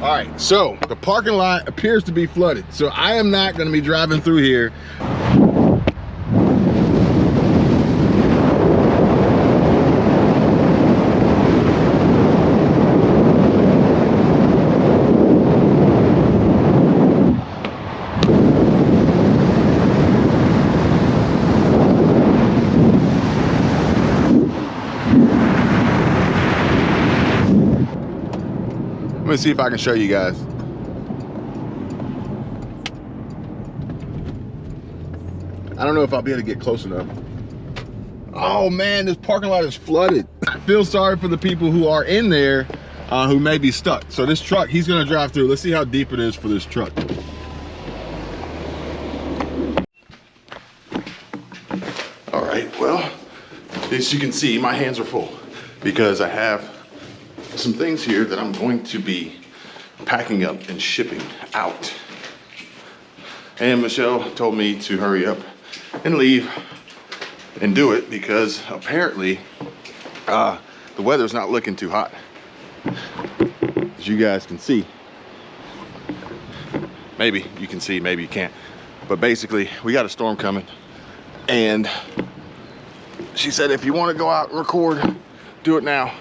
All right, so the parking lot appears to be flooded, so I am not going to be driving through here. Let me see if I can show you guys. I don't know if I'll be able to get close enough. Oh man, this parking lot is flooded. I feel sorry for the people who are in there who may be stuck. So this truck, he's gonna drive through. Let's see how deep it is for this truck. All right, well, as you can see, my hands are full because I have some things here that I'm going to be packing up and shipping out. And Michelle told me to hurry up and leave and do it because apparently the weather's not looking too hot. As you guys can see. Maybe you can see, maybe you can't. But basically, we got a storm coming. And she said, if you want to go out and record, do it now,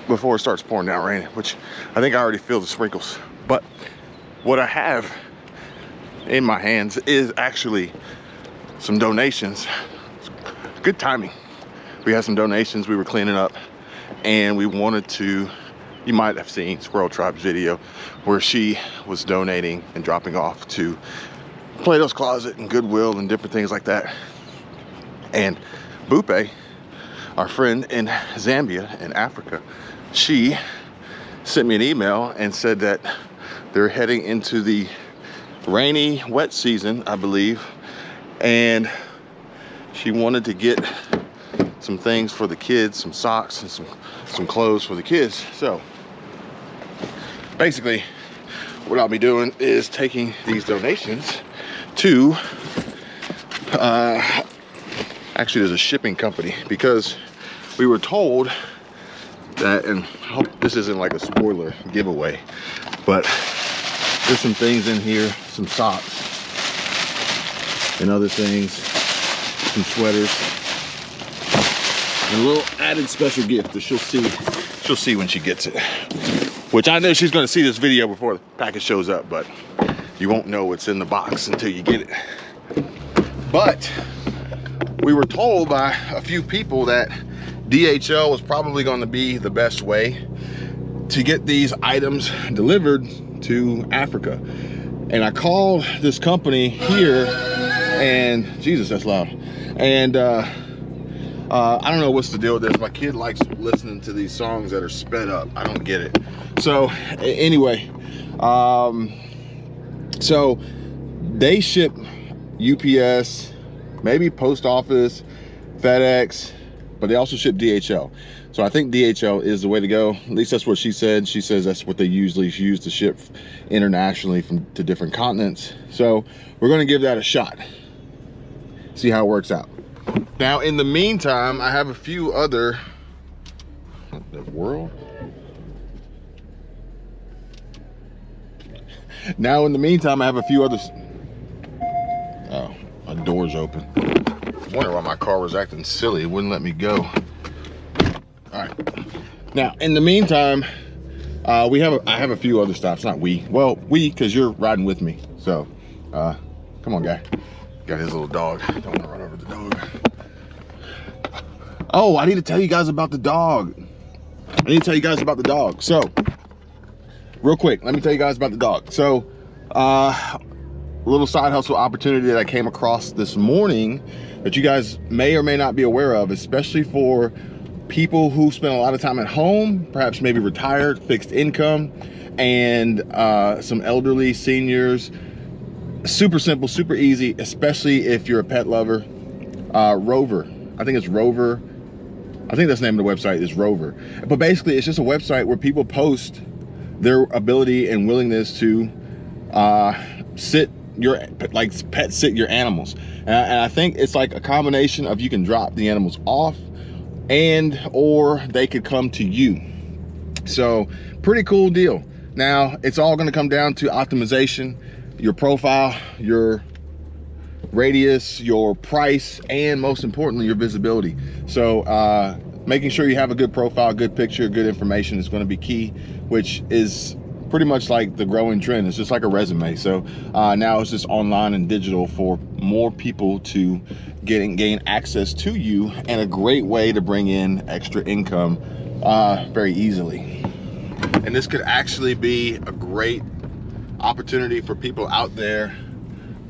before it starts pouring down raining, which I think I already feel the sprinkles. But what I have in my hands is actually some donations. Good timing. We had some donations we were cleaning up, and we wanted to, you might have seen Squirrel Tribe's video where she was donating and dropping off to Plato's Closet and Goodwill and different things like that. And Bupe, our friend in Zambia in Africa, she sent me an email and said that they're heading into the rainy, wet season, I believe, and she wanted to get some things for the kids, some socks and some clothes for the kids. So basically what I'll be doing is taking these donations to actually there's a shipping company, because we were told that, and I hope this isn't like a spoiler giveaway, but there's some things in here, some socks and other things, some sweaters, and a little added special gift that she'll see when she gets it, which I know she's going to see this video before the package shows up, but you won't know what's in the box until you get it. But we were told by a few people that DHL was probably going to be the best way to get these items delivered to Africa. And I called this company here, and Jesus, that's loud. And I don't know what's the deal with this. My kid likes listening to these songs that are sped up. I don't get it. So anyway, so they ship UPS, maybe post office, FedEx, but they also ship DHL. So I think DHL is the way to go. At least that's what she said. She says that's what they usually use to ship internationally to different continents. So we're gonna give that a shot. See how it works out. Now, in the meantime, I have a few other, what the world? Now, in the meantime, I have a few others. Oh, my door's open. I wonder why my car was acting silly. It wouldn't let me go. All right. Now, in the meantime, I have a few other stops. Not we. Well, we, because you're riding with me. So, come on, guy. Got his little dog. Don't want to run over the dog. Oh, I need to tell you guys about the dog. So, real quick, let me tell you guys about the dog. So, a little side hustle opportunity that I came across this morning that you guys may or may not be aware of, especially for people who spend a lot of time at home, perhaps maybe retired, fixed income, and some elderly seniors. Super simple, super easy, especially if you're a pet lover. Rover, I think it's Rover. I think that's the name of the website, is Rover. But basically, it's just a website where people post their ability and willingness to pet sit your animals. And I think it's like a combination of, you can drop the animals off or they could come to you. So pretty cool deal. Now, it's all gonna come down to optimization, your profile, your radius, your price, and most importantly, your visibility. So making sure you have a good profile, good picture, good information is gonna be key, which is pretty much like the growing trend. It's just like a resume. So now it's just online and digital for more people to gain access to you, and a great way to bring in extra income very easily. And this could actually be a great opportunity for people out there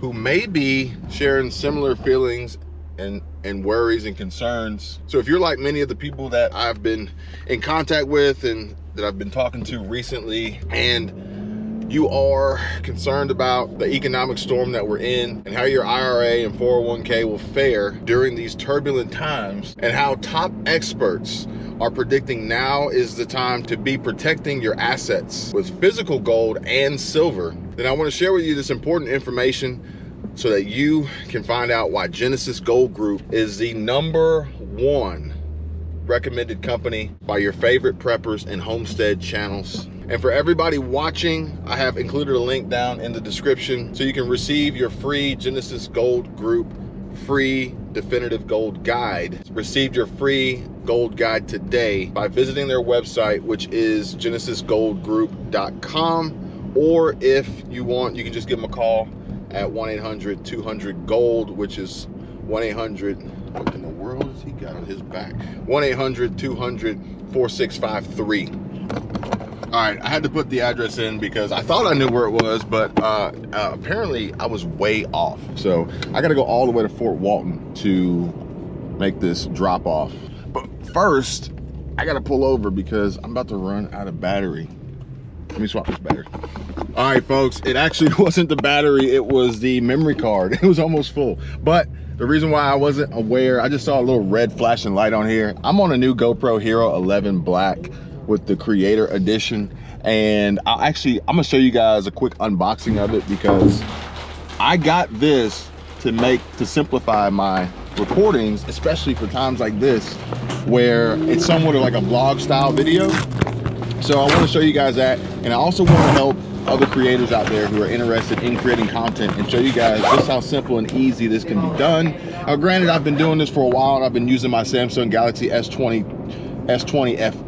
who may be sharing similar feelings and worries and concerns. So if you're like many of the people that I've been in contact with and that I've been talking to recently, and you are concerned about the economic storm that we're in and how your IRA and 401k will fare during these turbulent times, and how top experts are predicting now is the time to be protecting your assets with physical gold and silver, then I want to share with you this important information so that you can find out why Genesis Gold Group is the #1 recommended company by your favorite preppers and homestead channels. And for everybody watching, I have included a link down in the description so you can receive your free Genesis Gold Group free definitive gold guide. Receive your free gold guide today by visiting their website, which is genesisgoldgroup.com, or if you want, you can just give them a call at 1-800-200-GOLD, which is 1-800, what in the world has he got on his back? 1-800-200-4653. All right, I had to put the address in because I thought I knew where it was, but apparently I was way off. So I gotta go all the way to Fort Walton to make this drop off. But first, I gotta pull over because I'm about to run out of battery. Let me swap this battery. All right, folks, it actually wasn't the battery, it was the memory card. It was almost full. But the reason why I wasn't aware, I just saw a little red flashing light on here. I'm on a new GoPro Hero 11 Black with the Creator Edition, and I'm gonna show you guys a quick unboxing of it because I got this to simplify my recordings, especially for times like this where it's somewhat of like a vlog style video. So I want to show you guys that, and I also want to help other creators out there who are interested in creating content and show you guys just how simple and easy this can be done. Now granted, I've been doing this for a while and I've been using my Samsung Galaxy S20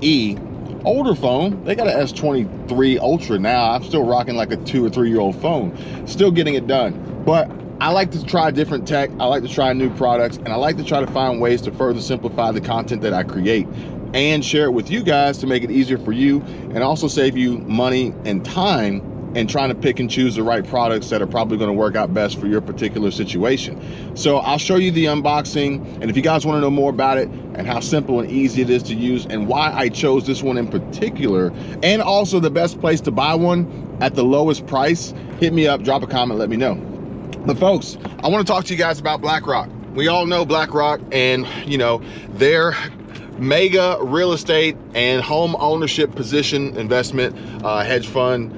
FE. Older phone, they got an S23 Ultra now. I'm still rocking like a 2 or 3 year old phone, still getting it done. But I like to try different tech, I like to try new products, and I like to try to find ways to further simplify the content that I create and share it with you guys to make it easier for you, and also save you money and time and trying to pick and choose the right products that are probably going to work out best for your particular situation. So I'll show you the unboxing, and if you guys want to know more about it and how simple and easy it is to use and why I chose this one in particular, and also the best place to buy one at the lowest price, hit me up, drop a comment, let me know. But folks, I want to talk to you guys about BlackRock. We all know BlackRock and, you know, their mega real estate and home ownership position investment hedge fund,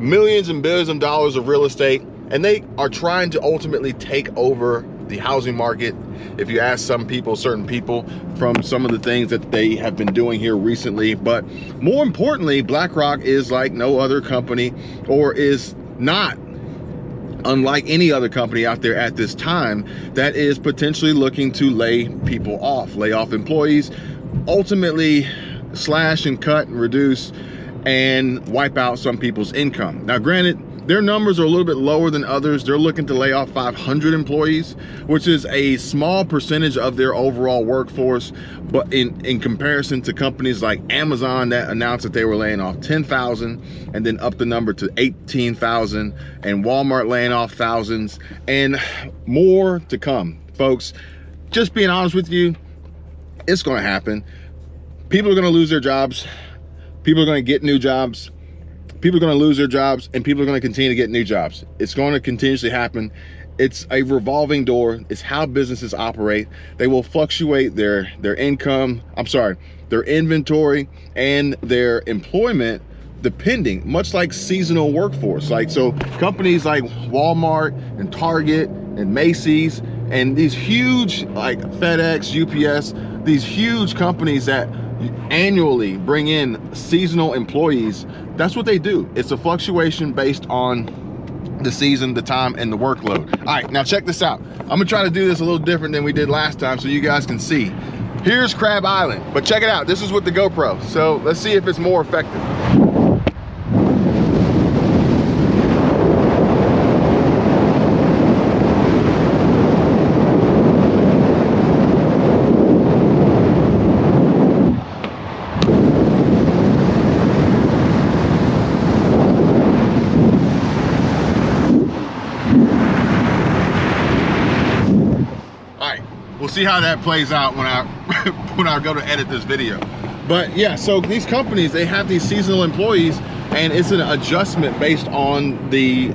millions and billions of dollars of real estate, and they are trying to ultimately take over the housing market. If you ask some people, certain people, from some of the things that they have been doing here recently. But more importantly, BlackRock is like no other company, or is not unlike any other company out there at this time, that is potentially looking to lay people off, lay off employees, ultimately slash and cut and reduce and wipe out some people's income. Now granted, their numbers are a little bit lower than others. They're looking to lay off 500 employees, which is a small percentage of their overall workforce. But in comparison to companies like Amazon that announced that they were laying off 10,000 and then up the number to 18,000, and Walmart laying off thousands, and more to come. Folks, just being honest with you, it's gonna happen. People are gonna lose their jobs. People are gonna get new jobs. People are going to lose their jobs, and people are going to continue to get new jobs. It's going to continuously happen. It's a revolving door. It's how businesses operate. They will fluctuate their income, their inventory and their employment, depending, much like seasonal workforce. Like, so companies like Walmart and Target and Macy's and these huge, like FedEx, UPS, these huge companies that annually bring in seasonal employees, that's what they do. It's a fluctuation based on the season, the time, and the workload. All right, now check this out. I'm gonna try to do this a little different than we did last time so you guys can see. Here's Crab Island, but check it out. This is with the GoPro. So let's see if it's more effective. We'll see how that plays out when I go to edit this video. But yeah, so these companies, they have these seasonal employees, and it's an adjustment based on the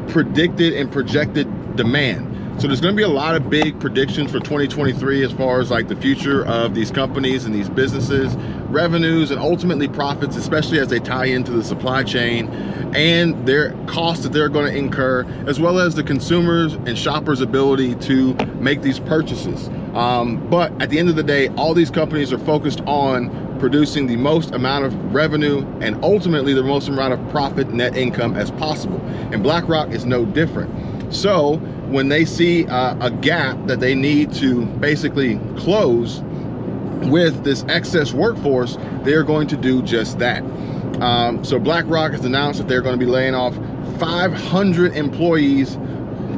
predicted and projected demand. So there's going to be a lot of big predictions for 2023 as far as like the future of these companies and these businesses, revenues, and ultimately profits, especially as they tie into the supply chain and their costs that they're going to incur, as well as the consumers and shoppers' ability to make these purchases. But at the end of the day, all these companies are focused on producing the most amount of revenue and ultimately the most amount of profit, net income as possible. And BlackRock is no different. So when they see a gap that they need to basically close with this excess workforce, they're going to do just that. So BlackRock has announced that they're going to be laying off 500 employees.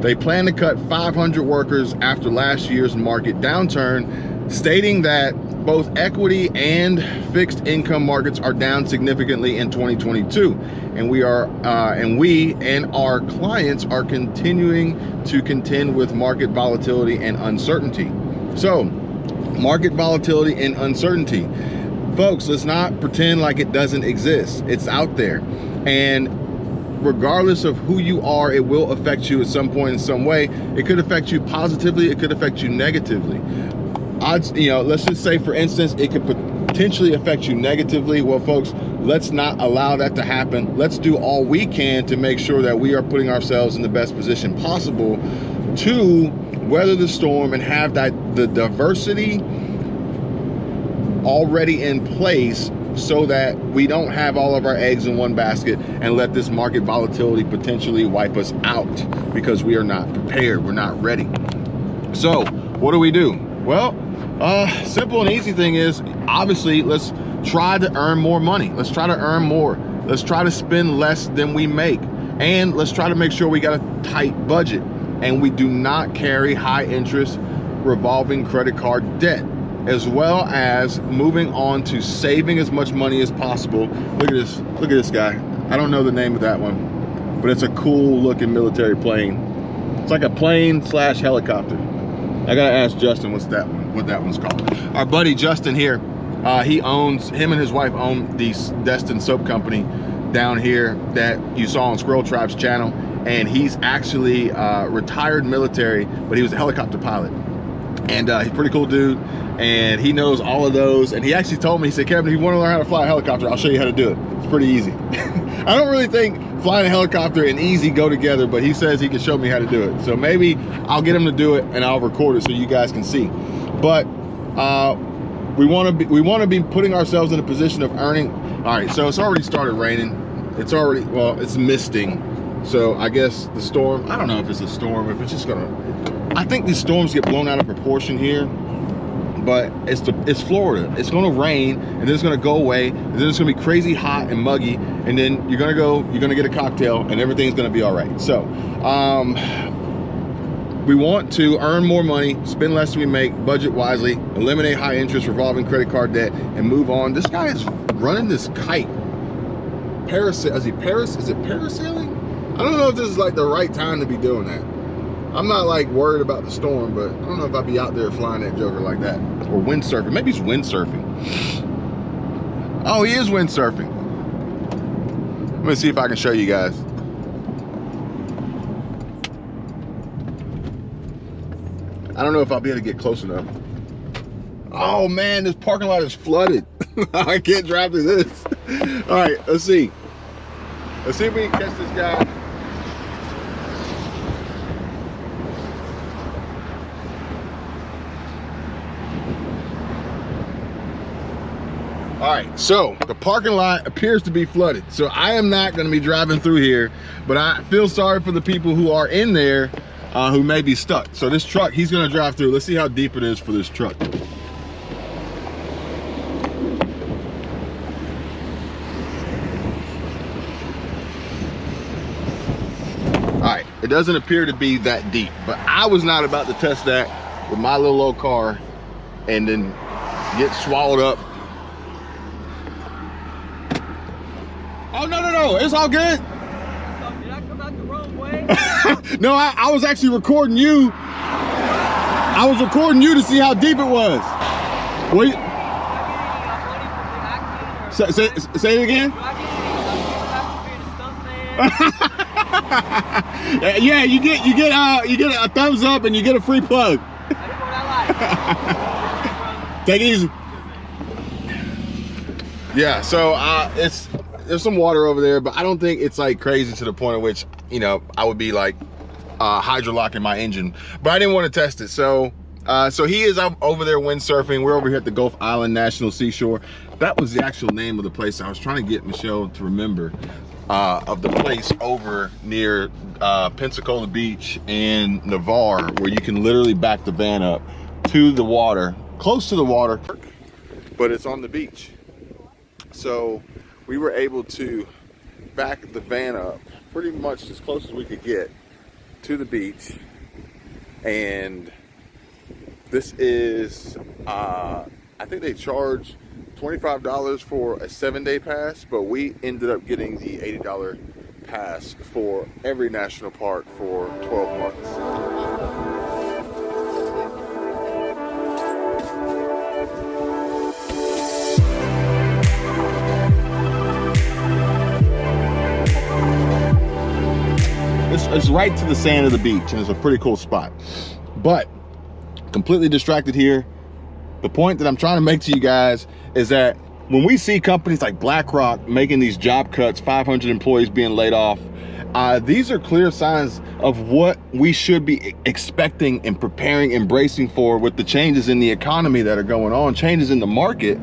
They plan to cut 500 workers after last year's market downturn, stating that both equity and fixed income markets are down significantly in 2022, and we and our clients are continuing to contend with market volatility and uncertainty. So, market volatility and uncertainty, folks, let's not pretend like it doesn't exist. It's out there, and regardless of who you are, it will affect you at some point in some way. It could affect you positively, it could affect you negatively. Let's just say, for instance, it could potentially affect you negatively. Well, folks, let's not allow that to happen. Let's do all we can to make sure that we are putting ourselves in the best position possible to weather the storm and have the diversity already in place so that we don't have all of our eggs in one basket and let this market volatility potentially wipe us out because we are not prepared, we're not ready. So what do? Well, simple and easy thing is, obviously, let's try to earn more money. Let's try to earn more. Let's try to spend less than we make. And let's try to make sure we got a tight budget. And we do not carry high interest revolving credit card debt, as well as moving on to saving as much money as possible. Look at this guy. I don't know the name of that one, but it's a cool looking military plane. It's like a plane / helicopter. I gotta ask Justin what that one's called. Our buddy Justin here, him and his wife own the Destin Soap Company down here that you saw on Squirrel Tribe's channel, and he's actually retired military, but he was a helicopter pilot. And he's a pretty cool dude, and he knows all of those. And he actually told me, he said, Kevin, if you want to learn how to fly a helicopter, I'll show you how to do it. It's pretty easy. I don't really think flying a helicopter and easy go together, but he says he can show me how to do it. So maybe I'll get him to do it and I'll record it so you guys can see. But we want to be putting ourselves in a position of earning. All right, so it's already started raining. It's already, well, it's misting. So I guess the storm, I don't know if it's a storm, if it's just gonna, I think these storms get blown out of proportion here, but it's Florida. It's gonna rain, and then it's gonna go away, and then it's gonna be crazy hot and muggy, and then you're gonna get a cocktail, and everything's gonna be all right. So we want to earn more money, spend less than we make, budget wisely, eliminate high interest revolving credit card debt, and move on. This guy is running this kite. Is it parasailing? I don't know if this is like the right time to be doing that. I'm not like worried about the storm, but I don't know if I'd be out there flying that joker like that. Or windsurfing. Maybe he's windsurfing. Oh, he is windsurfing. Let me see if I can show you guys. I don't know if I'll be able to get close enough. Oh man, this parking lot is flooded. I can't drive through this. All right, let's see. Let's see if we can catch this guy. All right, so the parking lot appears to be flooded. So I am not gonna be driving through here, but I feel sorry for the people who are in there who may be stuck. So this truck, he's gonna drive through. Let's see how deep it is for this truck. All right, it doesn't appear to be that deep, but I was not about to test that with my little old car and then get swallowed up. Oh, no, it's all good. Did I come out the wrong way? No, I was actually recording you. I was recording you to see how deep it was. Wait. Say it again. Yeah, you get a thumbs up and you get a free plug. That's what I like. Take it easy. Yeah, so there's some water over there, but I don't think it's like crazy to the point at which, you know, I would be like hydrolocking my engine. But I didn't want to test it. So he is out over there windsurfing. We're over here at the Gulf Island National Seashore. That was the actual name of the place. I was trying to get Michelle to remember of the place over near Pensacola Beach and Navarre, where you can literally back the van up to the water, close to the water, but it's on the beach. So we were able to back the van up pretty much as close as we could get to the beach. And this is, I think they charge $25 for a 7-day pass, but we ended up getting the $80 pass for every national park for 12 months. It's right to the sand of the beach, and it's a pretty cool spot. But completely distracted here. The point that I'm trying to make to you guys is that when we see companies like BlackRock making these job cuts, 500 employees being laid off, these are clear signs of what we should be expecting and preparing, embracing for with the changes in the economy that are going on, changes in the market.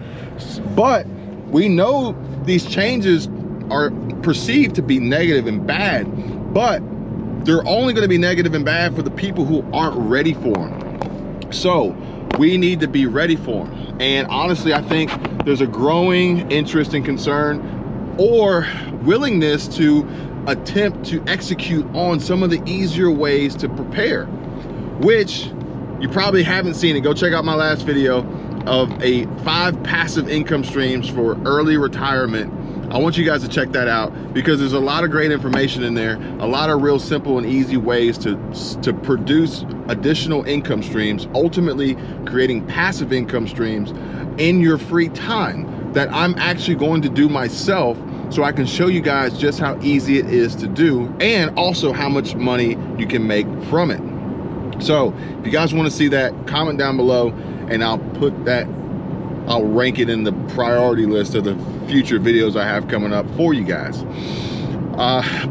But we know these changes are perceived to be negative and bad, but they're only going to be negative and bad for the people who aren't ready for them. So we need to be ready for them. And honestly, I think there's a growing interest and concern or willingness to attempt to execute on some of the easier ways to prepare, which you probably haven't seen it. Go check out my last video of 5 passive income streams for early retirement. I want you guys to check that out because there's a lot of great information in there, a lot of real simple and easy ways to produce additional income streams, ultimately creating passive income streams in your free time that I'm actually going to do myself, so I can show you guys just how easy it is to do and also how much money you can make from it. So if you guys want to see that, comment down below and I'll rank it in the priority list of the future videos I have coming up for you guys.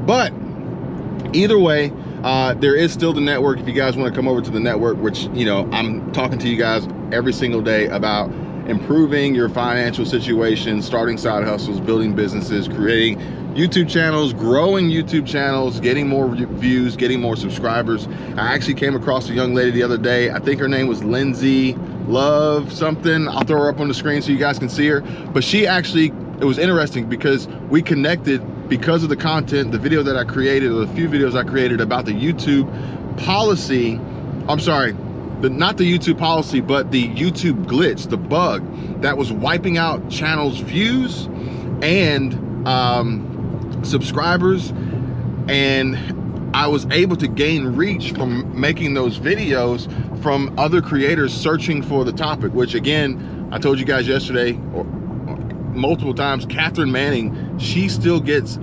But either way, there is still the network. If you guys want to come over to the network, which, you know, I'm talking to you guys every single day about improving your financial situation, starting side hustles, building businesses, creating YouTube channels, growing YouTube channels, getting more views, getting more subscribers. I actually came across a young lady the other day. I think her name was Lindsay Love something. I'll throw her up on the screen so you guys can see her. But she actually, it was interesting because we connected because of the content, the video that I created, or the few videos I created about the YouTube policy. I'm sorry, not the YouTube policy, but the YouTube glitch, the bug that was wiping out channels' views and subscribers. And I was able to gain reach from making those videos from other creators searching for the topic, which again, I told you guys yesterday or multiple times, Catherine Manning, she still gets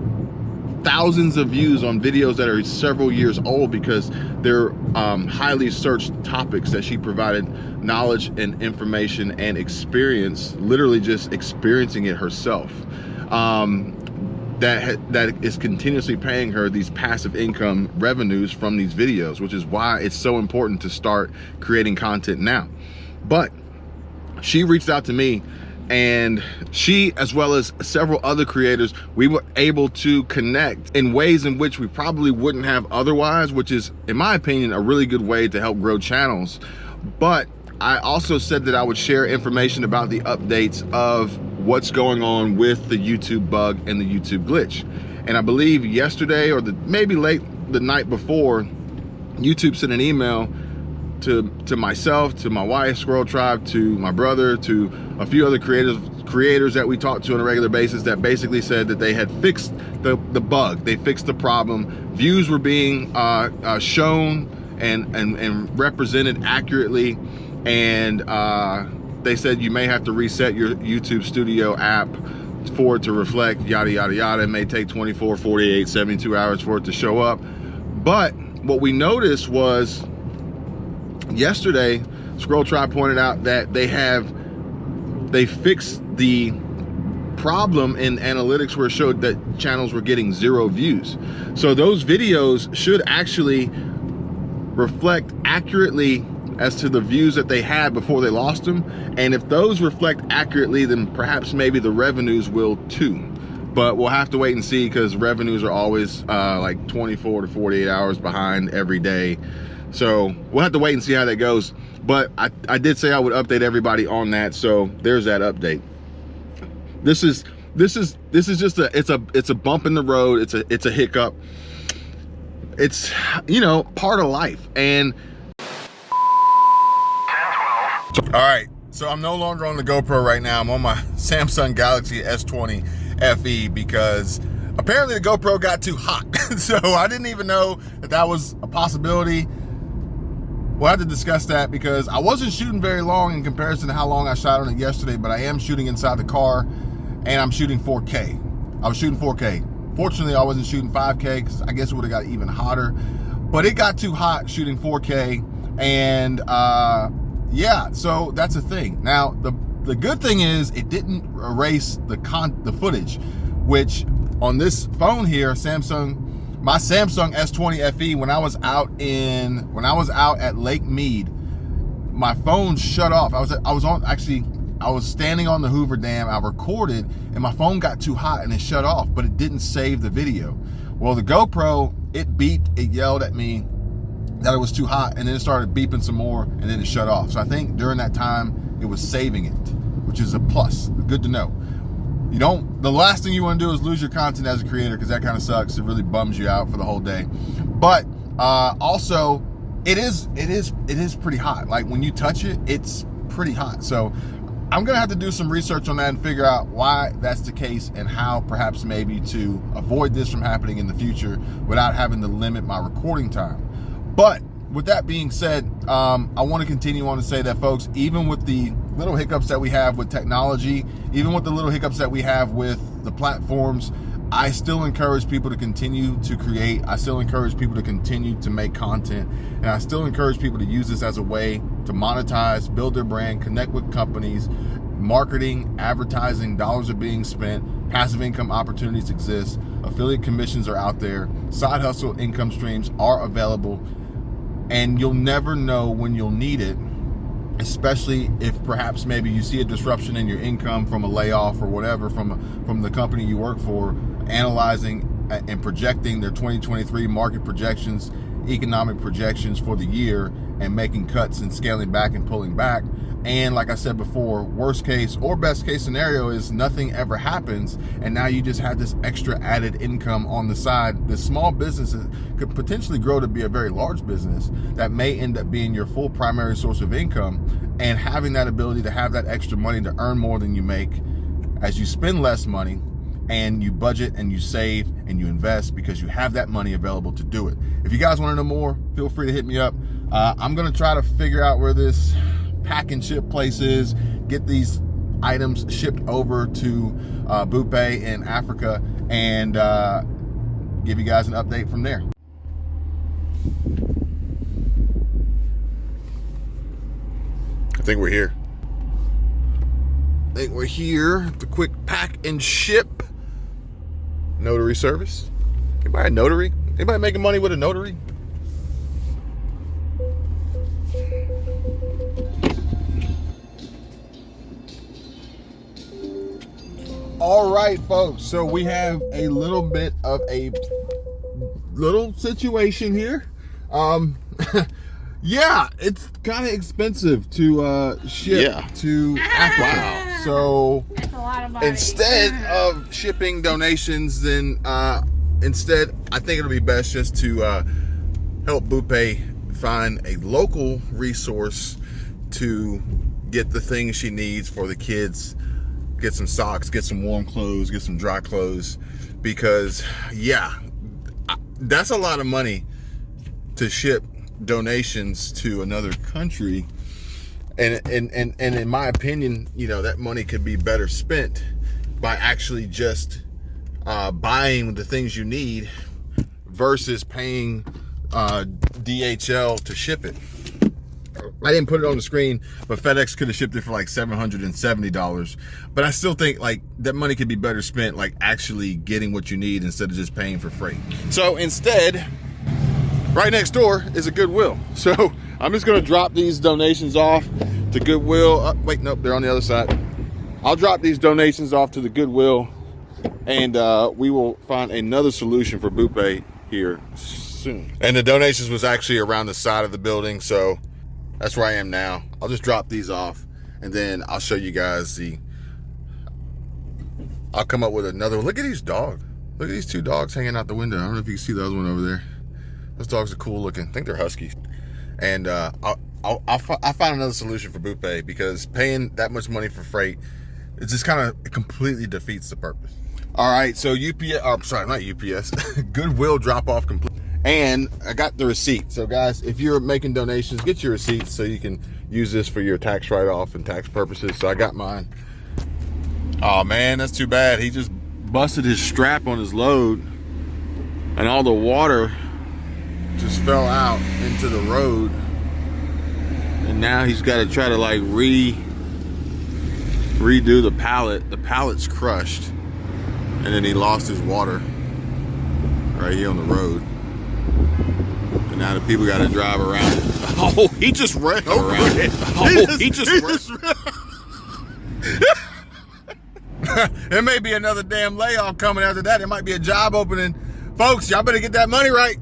thousands of views on videos that are several years old because they're highly searched topics that she provided knowledge and information and experience, literally just experiencing it herself. That is continuously paying her these passive income revenues from these videos, which is why it's so important to start creating content now. But she reached out to me And she, as well as several other creators, we were able to connect in ways in which we probably wouldn't have otherwise, which is, in my opinion, a really good way to help grow channels. But I also said that I would share information about the updates of what's going on with the YouTube bug and the YouTube glitch. And I believe yesterday, or maybe late the night before, YouTube sent an email to myself, to my wife, Squirrel Tribe, to my brother, to a few other creators that we talk to on a regular basis, that basically said that they had fixed the bug. They fixed the problem. Views were being shown and represented accurately. And they said you may have to reset your YouTube Studio app for it to reflect yada, yada, yada. It may take 24, 48, 72 hours for it to show up. But what we noticed was yesterday, Scroll Tribe pointed out that they fixed the problem in analytics where it showed that channels were getting 0 views. So those videos should actually reflect accurately as to the views that they had before they lost them. And if those reflect accurately, then perhaps maybe the revenues will too. But we'll have to wait and see, because revenues are always like 24 to 48 hours behind every day. So we'll have to wait and see how that goes. But I did say I would update everybody on that. So there's that update. This is just it's a bump in the road. It's a hiccup. It's, you know, part of life. And 10, 12. All right, so I'm no longer on the GoPro right now. I'm on my Samsung Galaxy S20 FE because apparently the GoPro got too hot. So I didn't even know that was a possibility. We'll have to discuss that, because I wasn't shooting very long in comparison to how long I shot on it yesterday, but I am shooting inside the car, and I'm shooting 4K. I was shooting 4K. Fortunately, I wasn't shooting 5K, because I guess it would have got even hotter. But it got too hot shooting 4K, and yeah, so that's a thing. Now, the good thing is it didn't erase the footage, which on this phone here, my Samsung S20 FE, when I was out at Lake Mead, my phone shut off. I was standing on the Hoover Dam. I recorded, and my phone got too hot and it shut off, but it didn't save the video. Well, the GoPro, it beeped, it yelled at me that it was too hot, and then it started beeping some more, and then it shut off. So I think during that time it was saving it, which is a plus. Good to know. The last thing you want to do is lose your content as a creator, because that kind of sucks. It really bums you out for the whole day. But also, it is pretty hot. Like when you touch it, it's pretty hot. So I'm gonna have to do some research on that and figure out why that's the case, and how perhaps maybe to avoid this from happening in the future without having to limit my recording time. But with that being said, I want to continue on to say that, folks, even with the little hiccups that we have with technology, even with the little hiccups that we have with the platforms, I still encourage people to continue to create. I still encourage people to continue to make content. And I still encourage people to use this as a way to monetize, build their brand, connect with companies. Marketing, advertising, dollars are being spent. Passive income opportunities exist. Affiliate commissions are out there. Side hustle income streams are available. And you'll never know when you'll need it, especially if perhaps maybe you see a disruption in your income from a layoff or whatever from the company you work for, analyzing and projecting their 2023 market projections, economic projections for the year, and making cuts and scaling back and pulling back. And like I said before, worst case or best case scenario is nothing ever happens, and now you just have this extra added income on the side. This small business could potentially grow to be a very large business that may end up being your full primary source of income, and having that ability to have that extra money to earn more than you make as you spend less money, and you budget and you save and you invest because you have that money available to do it. If you guys want to know more, feel free to hit me up. I'm going to try to figure out where this pack and ship places, get these items shipped over to Bupe in Africa, and give you guys an update from there. I think we're here. The quick pack and ship notary service. Anybody a notary? Anybody making money with a notary? All right, folks. So we have a little bit of a little situation here. Yeah, it's kind of expensive to ship to Africa. Wow. So That's a lot of money. instead of shipping donations, then instead, I think it'll be best just to help Bupe find a local resource to get the things she needs for the kids. Get some socks, get some warm clothes, get some dry clothes, because yeah, that's a lot of money to ship donations to another country, and in my opinion, you know, that money could be better spent by actually just buying the things you need versus paying DHL to ship it. I didn't put it on the screen, but FedEx could have shipped it for like $770. But I still think like that money could be better spent like actually getting what you need instead of just paying for freight. So instead, right next door is a Goodwill. So I'm just gonna drop these donations off to Goodwill. Wait, nope, they're on the other side. I'll drop these donations off to the Goodwill, and we will find another solution for Bupe here soon. And the donations was actually around the side of the building, so that's where I am now. I'll just drop these off, and then I'll show you guys I'll come up with another one. Look at these dogs. Look at these two dogs hanging out the window. I don't know if you can see the other one over there. Those dogs are cool looking. I think they're huskies. And I'll find another solution for Bupe, because paying that much money for freight, it just kind of completely defeats the purpose. All right, so UPS, Goodwill drop off complete. And I got the receipt. So guys, if you're making donations, get your receipts so you can use this for your tax write-off and tax purposes. So I got mine. Oh man, that's too bad. He just busted his strap on his load, and all the water just fell out into the road. And now he's got to try to like redo the pallet. The pallet's crushed. And then he lost his water right here on the road. And now the people got to drive around it. Oh, he just ran over it. Oh, he just ran. There may be another damn layoff coming after that. There might be a job opening. Folks, y'all better get that money right.